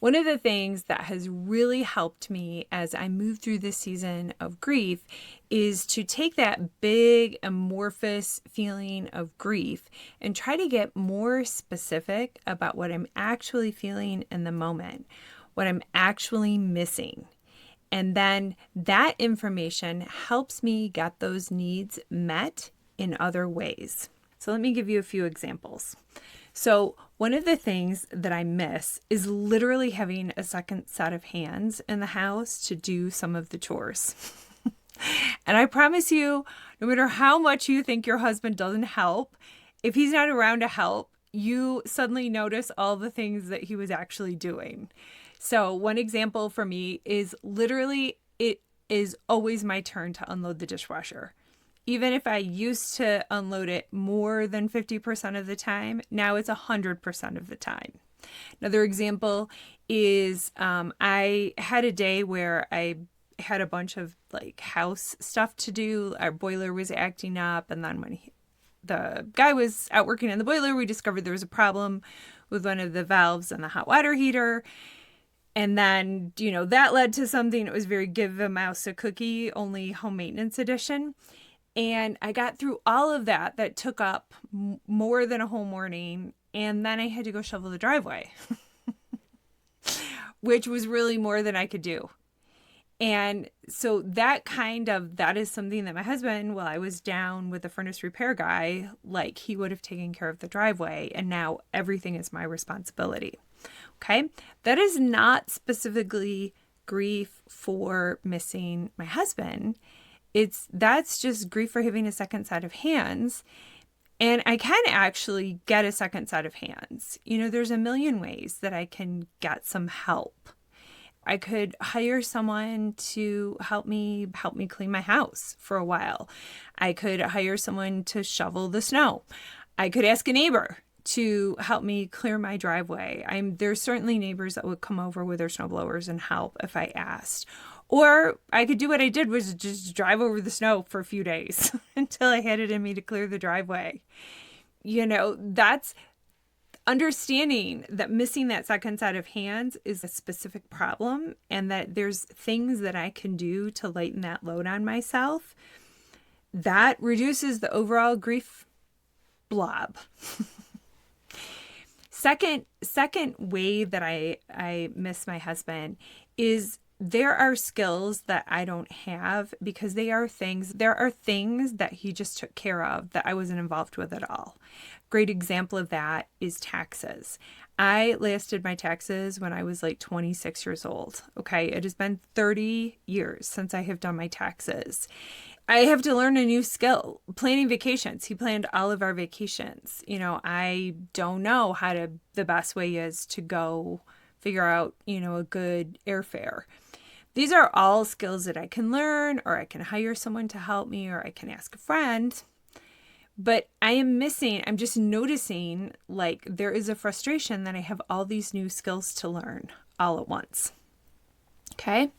One of the things that has really helped me as I move through this season of grief is to take that big amorphous feeling of grief and try to get more specific about what I'm actually feeling in the moment, what I'm actually missing. And then that information helps me get those needs met in other ways. So let me give you a few examples. So one of the things that I miss is literally having a second set of hands in the house to do some of the chores. And I promise you, no matter how much you think your husband doesn't help, if he's not around to help, you suddenly notice all the things that he was actually doing. So one example for me is literally it is always my turn to unload the dishwasher. Even if I used to unload it more than 50% of the time, now it's 100% of the time. Another example is I had a day where I had a bunch of like house stuff to do. Our boiler was acting up, and then when the guy was out working on the boiler, we discovered there was a problem with one of the valves in the hot water heater. And then, that led to something that was very give a mouse a cookie, only home maintenance edition. And I got through all of that. That took up more than a whole morning. And then I had to go shovel the driveway, which was really more than I could do. And so that is something that my husband, while I was down with the furnace repair guy, like he would have taken care of the driveway. And now everything is my responsibility. Okay. That is not specifically grief for missing my husband. That's just grief for having a second set of hands. And I can actually get a second set of hands. There's a million ways that I can get some help. I could hire someone to help me clean my house for a while. I could hire someone to shovel the snow. I could ask a neighbor to help me clear my driveway. There's certainly neighbors that would come over with their snowblowers and help if I asked. Or I could do what I did, was just drive over the snow for a few days until I had it in me to clear the driveway. That's understanding that missing that second set of hands is a specific problem, and that there's things that I can do to lighten that load on myself. That reduces the overall grief blob. Second way that I miss my husband is there are skills that I don't have because there are things that he just took care of that I wasn't involved with at all. Great example of that is taxes. I last did my taxes when I was like 26 years old. Okay. It has been 30 years since I have done my taxes. I have to learn a new skill. Planning vacations. He planned all of our vacations. I don't know the best way is to go figure out, a good airfare. These are all skills that I can learn, or I can hire someone to help me, or I can ask a friend. But I'm just noticing like there is a frustration that I have all these new skills to learn all at once. Okay.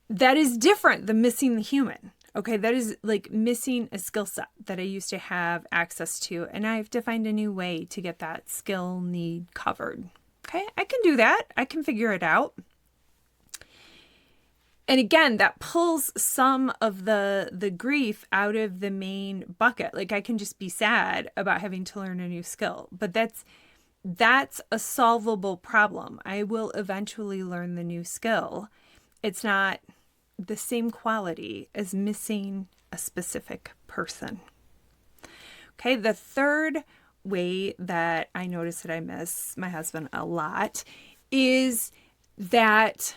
That is different than missing the human. Okay. That is like missing a skill set that I used to have access to. And I have to find a new way to get that skill need covered. Okay. I can do that. I can figure it out. And again, that pulls some of the grief out of the main bucket. Like I can just be sad about having to learn a new skill, but that's a solvable problem. I will eventually learn the new skill. It's not the same quality as missing a specific person. Okay, the third way that I notice that I miss my husband a lot is that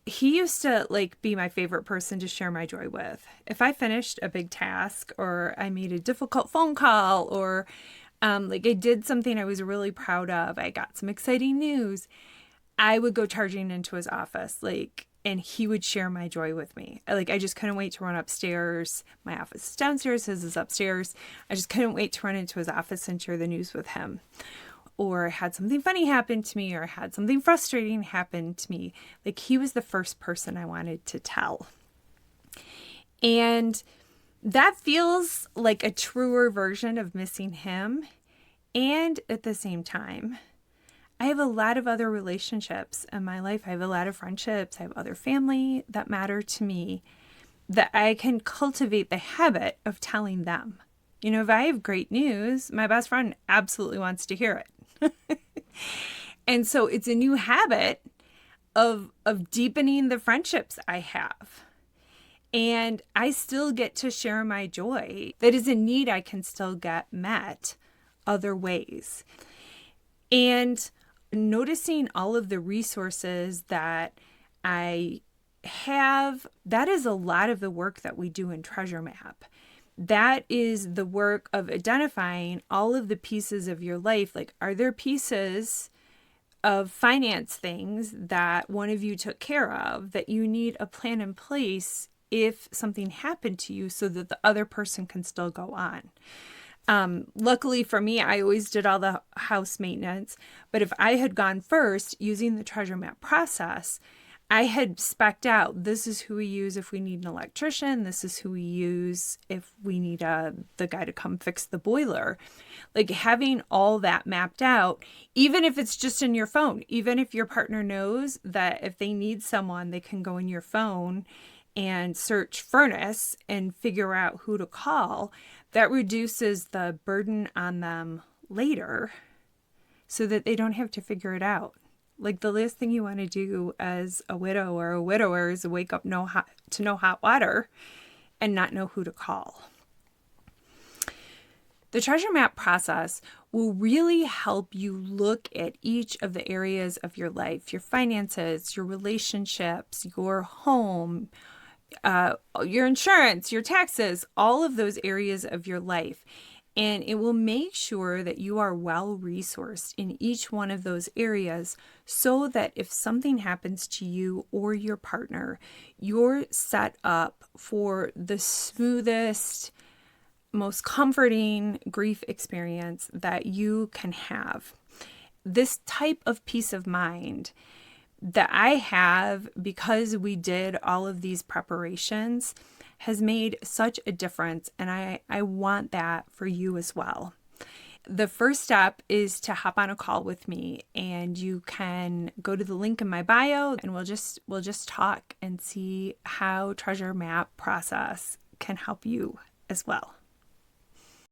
he used to like be my favorite person to share my joy with. If I finished a big task, or I made a difficult phone call, or like I did something I was really proud of, I got some exciting news, I would go charging into his office, and he would share my joy with me. I just couldn't wait to run upstairs. My office is downstairs, his is upstairs. I just couldn't wait to run into his office and share the news with him. Or had something funny happen to me, or had something frustrating happen to me. He was the first person I wanted to tell. And that feels like a truer version of missing him. And at the same time, I have a lot of other relationships in my life. I have a lot of friendships. I have other family that matter to me that I can cultivate the habit of telling them. You know, if I have great news, my best friend absolutely wants to hear it. And so it's a new habit of deepening the friendships I have. And I still get to share my joy. That is a need I can still get met other ways. And noticing all of the resources that I have, that is a lot of the work that we do in Treasure Map. That is the work of identifying all of the pieces of your life. Like, are there pieces of finance things that one of you took care of that you need a plan in place if something happened to you so that the other person can still go on? Luckily for me, I always did all the house maintenance, but if I had gone first using the Treasure Map process, I had spec'd out, this is who we use if we need an electrician. This is who we use if we need the guy to come fix the boiler. Like, having all that mapped out, even if it's just in your phone, even if your partner knows that if they need someone, they can go in your phone and search furnace and figure out who to call, that reduces the burden on them later so that they don't have to figure it out. Like, the last thing you want to do as a widow or a widower is wake up to no hot water and not know who to call. The Treasure Map process will really help you look at each of the areas of your life, your finances, your relationships, your home, your insurance, your taxes, all of those areas of your life. And it will make sure that you are well resourced in each one of those areas so that if something happens to you or your partner, you're set up for the smoothest, most comforting grief experience that you can have. This type of peace of mind that I have, because we did all of these preparations, has made such a difference, and I want that for you as well. The first step is to hop on a call with me, and you can go to the link in my bio, and we'll just talk and see how Treasure Map process can help you as well.